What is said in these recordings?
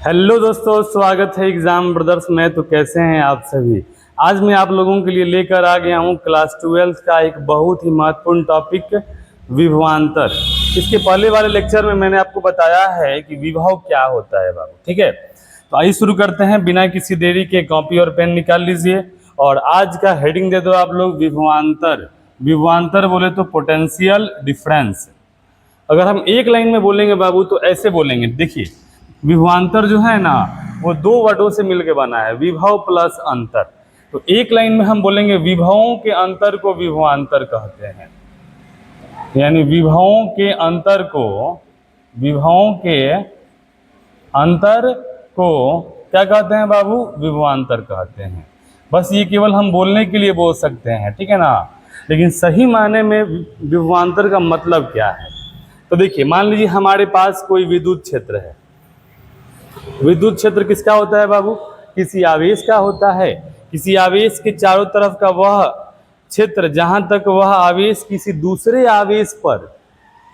Hello दोस्तों, स्वागत है एग्जाम ब्रदर्स में। तो कैसे हैं आप सभी। आज मैं आप लोगों के लिए लेकर आ गया हूं क्लास 12 का एक बहुत ही महत्वपूर्ण टॉपिक, विभवांतर। इसके पहले वाले लेक्चर में मैंने आपको बताया है कि विभव क्या होता है बाबू। ठीक है, तो आइए शुरू करते हैं बिना किसी देरी के। कॉपी और पेन निकाल लीजिए और आज का हेडिंग दे दो आप लोग, विभवांतर। विभवांतर बोले तो पोटेंशियल डिफरेंस। अगर हम एक लाइन में बोलेंगे बाबू तो ऐसे बोलेंगे, देखिए विभवांतर जो है ना वो दो वर्डों से मिलकर बना है, विभव प्लस अंतर। तो एक लाइन में हम बोलेंगे विभवों के अंतर को विभवांतर कहते हैं, यानी विभवों के अंतर को क्या कहते हैं बाबू, विभवांतर कहते हैं। बस ये केवल हम बोलने के लिए बोल सकते हैं, ठीक है ना, लेकिन सही मायने में विभवांतर का मतलब क्या है। तो देखिए, मान लीजिए हमारे पास कोई विद्युत क्षेत्र है। विद्युत क्षेत्र किसका होता है बाबू, किसी आवेश का होता है। किसी आवेश के चारों तरफ का वह क्षेत्र जहां तक वह आवेश किसी दूसरे आवेश पर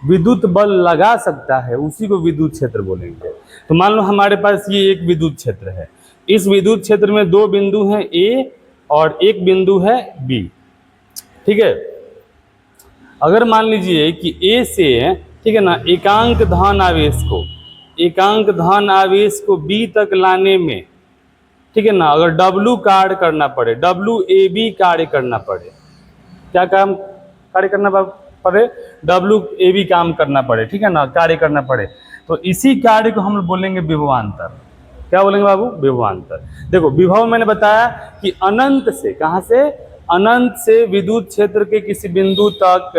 विद्युत बल लगा सकता है, उसी को विद्युत क्षेत्र बोलेंगे। तो मान लो हमारे पास ये एक विद्युत क्षेत्र है। इस विद्युत क्षेत्र में दो बिंदु हैं, ए और एक बिंदु है बी। ठीक है, अगर मान लीजिए कि ए से, ठीक है ना, एकांक धन आवेश को बी तक लाने में, ठीक है ना, अगर डब्लू कार्य करना पड़े, WAB कार्य करना पड़े, क्या काम कार्य करना पड़े, WAB काम करना पड़े, ठीक है ना, कार्य करना पड़े, तो इसी कार्य को हम बोलेंगे विभवांतर। क्या बोलेंगे बाबू, विभवांतर। देखो विभव मैंने बताया कि अनंत से, कहां से, अनंत से विद्युत क्षेत्र के किसी बिंदु तक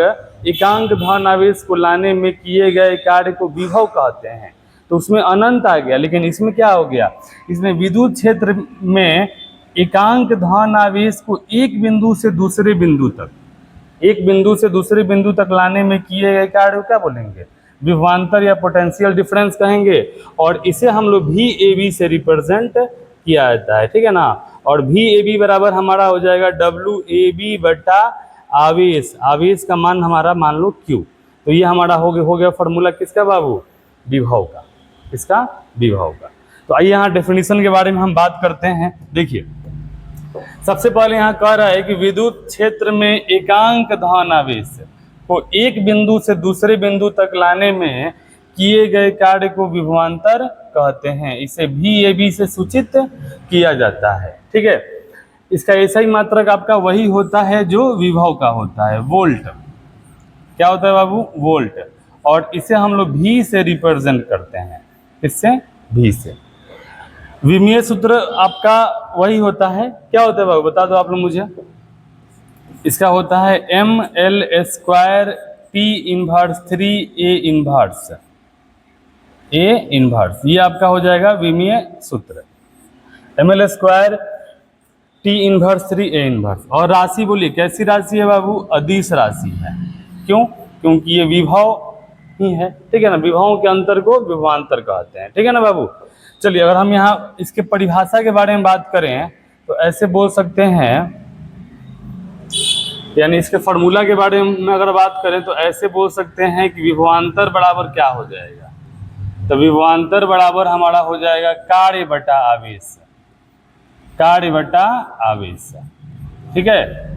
एकांक धन आवेश को लाने में किए गए कार्य को विभव कहते हैं। तो उसमें अनंत आ गया, लेकिन इसमें क्या हो गया, इसमें विद्युत क्षेत्र में एकांक धन आवेश को एक बिंदु से दूसरे बिंदु तक लाने में किए गए कार्य को क्या बोलेंगे, विभवांतर या पोटेंशियल डिफरेंस कहेंगे। और इसे हम लोग VAB से रिप्रेजेंट किया जाता है, ठीक है ना। और VAB बराबर हमारा हो जाएगा WAB बटा आवेश। आवेश का मान हमारा मान लो Q। तो ये हमारा हो गया फॉर्मूला किसका बाबू, विभव का, इसका विभव का। तो आइए यहाँ डेफिनेशन के बारे में हम बात करते हैं। देखिए सबसे पहले यहाँ कह रहा है कि विद्युत क्षेत्र में एकांक धन आवेश को एक बिंदु से दूसरे बिंदु तक लाने में किए गए कार्य को विभवांतर कहते हैं। इसे VAB से सूचित किया जाता है, ठीक है। इसका ऐसा ही मात्रक आपका वही होता है जो विभव का होता है, वोल्ट। क्या होता है बाबू, वोल्ट। और इसे हम लोग V से रिप्रेजेंट करते हैं, इससे V से। विमीय सूत्र आपका वही होता है, क्या होता है बाबू बता दो आप लोग मुझे। इसका होता है ML² P inverse 3 A inverse. ये आपका हो जाएगा विमीय सूत्र, ML² T inverse 3 A inverse. और राशि बोलिए कैसी राशि है बाबू, अदिश राशि है। क्यों, क्योंकि ये विभव ही है, ठीक है ना। विभवों के अंतर को विभवांतर कहते हैं, ठीक है ना बाबू। चलिए अगर हम यहाँ इसके परिभाषा के बारे में बात करें तो ऐसे बोल सकते हैं, यानी इसके फॉर्मूला के बारे में अगर बात करें तो ऐसे बोल सकते हैं कि विभवांतर बराबर क्या हो जाएगा। तो विभवांतर बराबर हमारा हो जाएगा कार्य बटा आवेश, ठीक है।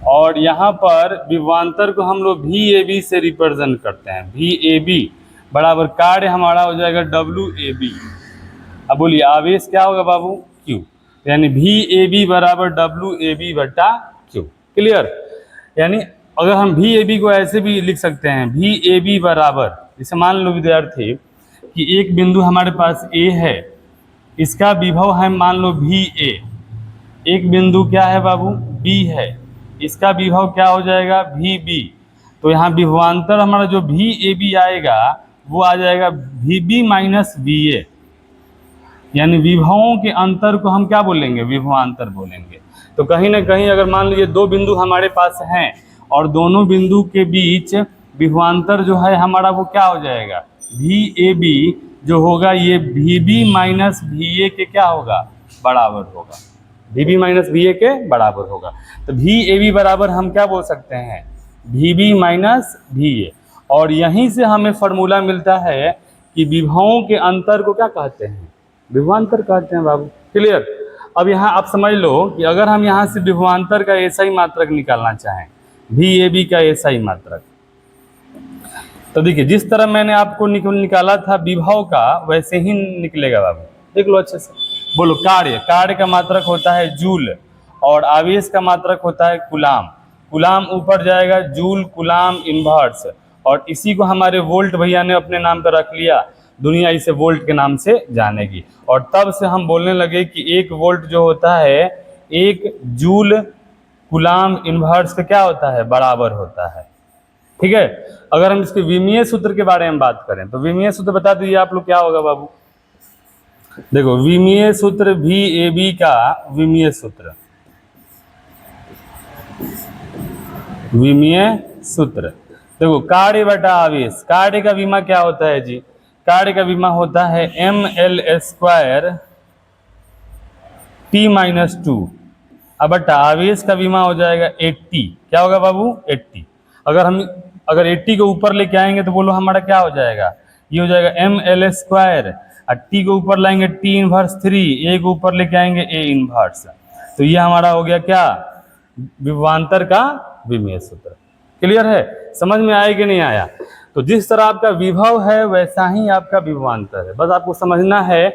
और यहाँ पर विभवांतर को हम लोग VAB से रिप्रेजेंट करते हैं। VAB बराबर कार्य हमारा हो जाएगा WAB। अब बोलिए आवेश क्या होगा बाबू, Q। यानी VAB बराबर WAB बटा Q। क्लियर। यानी अगर हम VAB को ऐसे भी लिख सकते हैं, VAB बराबर, जैसे मान लो विद्यार्थी कि एक बिंदु हमारे पास A है, इसका विभव है मान लो VA। एक बिंदु क्या है बाबू, B है, इसका विभव क्या हो जाएगा, VB। तो यहाँ विभवांतर हमारा जो VAB आएगा वो आ जाएगा VB माइनस VA। यानी विभवों के अंतर को हम क्या बोलेंगे, विभवांतर बोलेंगे। तो कहीं ना कहीं अगर मान लीजिए दो बिंदु हमारे पास हैं और दोनों बिंदु के बीच विभवांतर जो है हमारा वो क्या हो जाएगा, VAB जो होगा ये VB माइनस VA के क्या होगा, बराबर होगा। VB माइनस VA के बराबर होगा। तो VAB बराबर हम क्या बोल सकते हैं, VB माइनस VA। और यहीं से हमें फॉर्मूला मिलता है कि विभवों के अंतर को क्या कहते हैं, विभवांतर कहते हैं बाबू। क्लियर। अब यहाँ आप समझ लो कि अगर हम यहाँ से विभवांतर का एसआई मात्रक निकालना चाहें, VAB का एसआई मात्रक, तो देखिए जिस तरह मैंने आपको निकाला था विभव का वैसे ही निकलेगा बाबू। देख लो अच्छे से, बोलो। कार्य का मात्रक होता है जूल और आवेश का मात्रक होता है कूलाम। कूलाम ऊपर जाएगा, जूल कूलाम इनवर्स, और इसी को हमारे वोल्ट भैया ने अपने नाम पर रख लिया, दुनिया इसे वोल्ट के नाम से जानेगी। और तब से हम बोलने लगे कि 1 वोल्ट जो होता है 1 जूल कूलाम इनवर्स का क्या होता है, बराबर होता है। ठीक है। अगर हम इसके विमीय सूत्र के बारे में बात करें तो विमीय सूत्र बता दीजिए आप लोग क्या होगा बाबू। देखो विमीय सूत्र, VAB का विमीय सूत्र, विमीय सूत्र देखो, कार्य बटा आवेश। कार्य का विमा क्या होता है जी, कार्य का विमा होता है mL² T-2। अब बटा आवेश का विमा हो जाएगा 80। क्या होगा बाबू, 80। अगर 80 को ऊपर लेके आएंगे तो बोलो हमारा क्या हो जाएगा, ये हो जाएगा mL², और T को ऊपर लाएंगे T−3, A को ऊपर लेके आएंगे A−। तो ये हमारा हो गया क्या, विभवांतर का विमीय सूत्र। क्लियर है, समझ में आया कि नहीं आया। तो जिस तरह आपका विभव है वैसा ही आपका विभवांतर है। बस आपको समझना है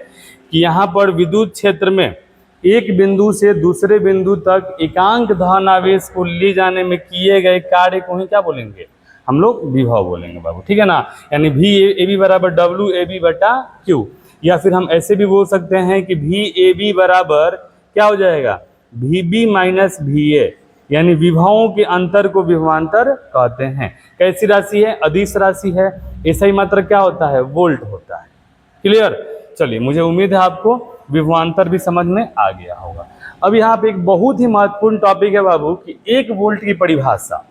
कि यहाँ पर विद्युत क्षेत्र में एक बिंदु से दूसरे बिंदु तक एकांक धन आवेश को ले जाने में किए गए कार्य को ही क्या बोलेंगे, हम लोग विभव बोलेंगे बाबू। ठीक है ना। यानी VAB बराबर WAB बटा Q, या फिर हम ऐसे भी बोल सकते हैं कि VAB बराबर क्या हो जाएगा, VB माइनस VA, यानी विभवों के अंतर को विभवांतर कहते हैं। कैसी राशि है, अदिश राशि है। एसआई मात्रक क्या होता है, वोल्ट होता है। क्लियर। चलिए, मुझे उम्मीद है आपको विभवांतर भी समझ में आ गया होगा। अब यहाँ पे एक बहुत ही महत्वपूर्ण टॉपिक है बाबू कि 1 वोल्ट की परिभाषा।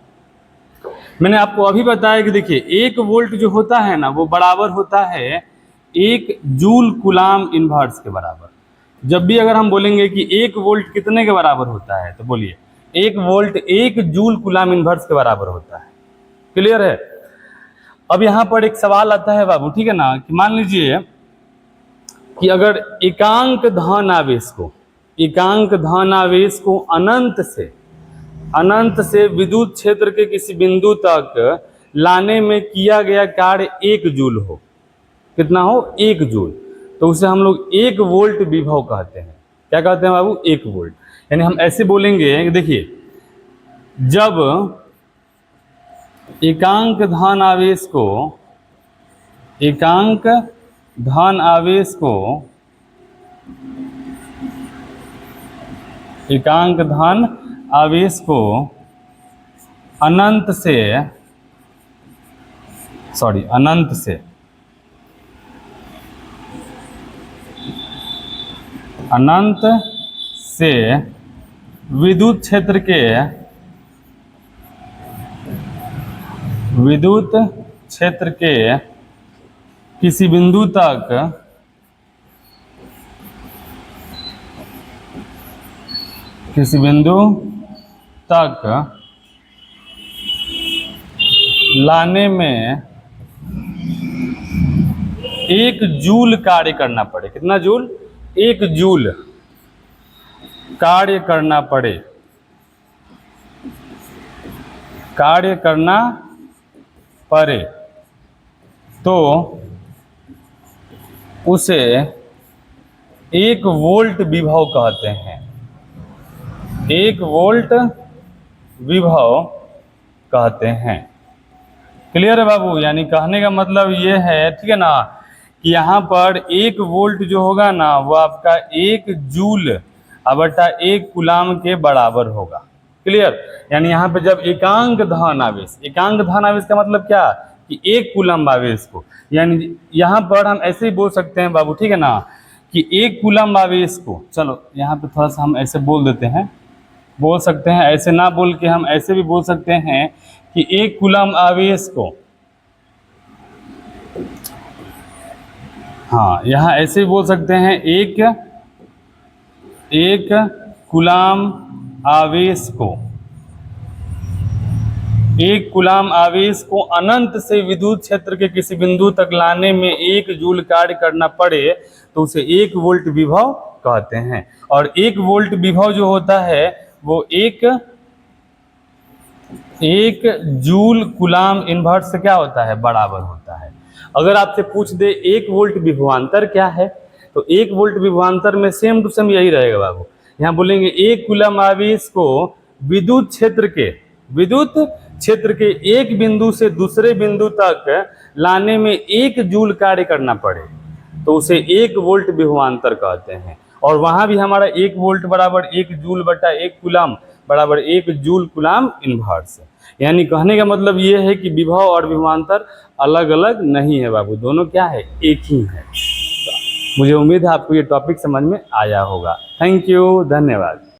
मैंने आपको अभी बताया कि देखिए 1 वोल्ट जो होता है ना वो बराबर होता है 1 जूल कूलाम इनवर्स के बराबर। जब भी अगर हम बोलेंगे कि 1 वोल्ट कितने के बराबर होता है, तो बोलिए 1 वोल्ट 1 जूल कूलाम इनवर्स के बराबर होता है। क्लियर है। अब यहाँ पर एक सवाल आता है बाबू, ठीक है ना, कि मान लीजिए कि अगर एकांक धन आवेश को अनंत से विद्युत क्षेत्र के किसी बिंदु तक लाने में किया गया कार्य 1 जूल हो, कितना हो, 1 जूल, तो उसे हम लोग 1 वोल्ट विभव कहते हैं। क्या कहते हैं बाबू, 1 वोल्ट। यानी हम ऐसे बोलेंगे कि देखिए जब एकांक धन आवेश को अनंत से विद्युत क्षेत्र के किसी बिंदु तक लाने में 1 जूल कार्य करना पड़े। कितना जूल, 1 जूल कार्य करना पड़े तो उसे 1 वोल्ट विभव कहते हैं। 1 वोल्ट विभव कहते हैं। क्लियर है बाबू। यानी कहने का मतलब ये है, ठीक है ना, कि यहाँ पर 1 वोल्ट जो होगा ना वो आपका 1 जूल बटा 1 कूलाम के बराबर होगा। क्लियर। यानी यहाँ पे जब एकांक धन आवेश का मतलब क्या, कि 1 कूलाम आवेश को, यानी यहाँ पर हम ऐसे ही बोल सकते हैं बाबू, ठीक है ना, कि 1 कूलाम आवेश को, चलो यहाँ पे थोड़ा सा हम ऐसे बोल देते हैं, बोल सकते हैं, ऐसे ना बोल के हम ऐसे भी बोल सकते हैं कि 1 कूलाम आवेश को, हाँ यहाँ ऐसे भी बोल सकते हैं, एक कूलाम आवेश को एक कूलाम आवेश को अनंत से विद्युत क्षेत्र के किसी बिंदु तक लाने में 1 जूल कार्य करना पड़े तो उसे 1 वोल्ट विभव कहते हैं। और 1 वोल्ट विभव जो होता है वो एक जूल कूलाम इनवर्स से क्या होता है, बराबर होता है। अगर आपसे पूछ दे 1 वोल्ट विभवांतर क्या है, तो 1 वोल्ट विभवांतर में सेम टू सेम यही रहेगा बाबू। यहाँ बोलेंगे 1 कूलाम आवेश को विद्युत क्षेत्र के एक बिंदु से दूसरे बिंदु तक लाने में 1 जूल कार्य करना पड़े तो उसे 1 वोल्ट विभवांतर कहते हैं। और वहां भी हमारा 1 वोल्ट बराबर 1 जूल बटा 1 कूलाम बराबर 1 जूल कूलाम इनवर्स है। यानी कहने का मतलब ये है कि विभव और विभवांतर अलग अलग नहीं है बाबू, दोनों क्या है, एक ही है। मुझे उम्मीद है आपको ये टॉपिक समझ में आया होगा। थैंक यू, धन्यवाद।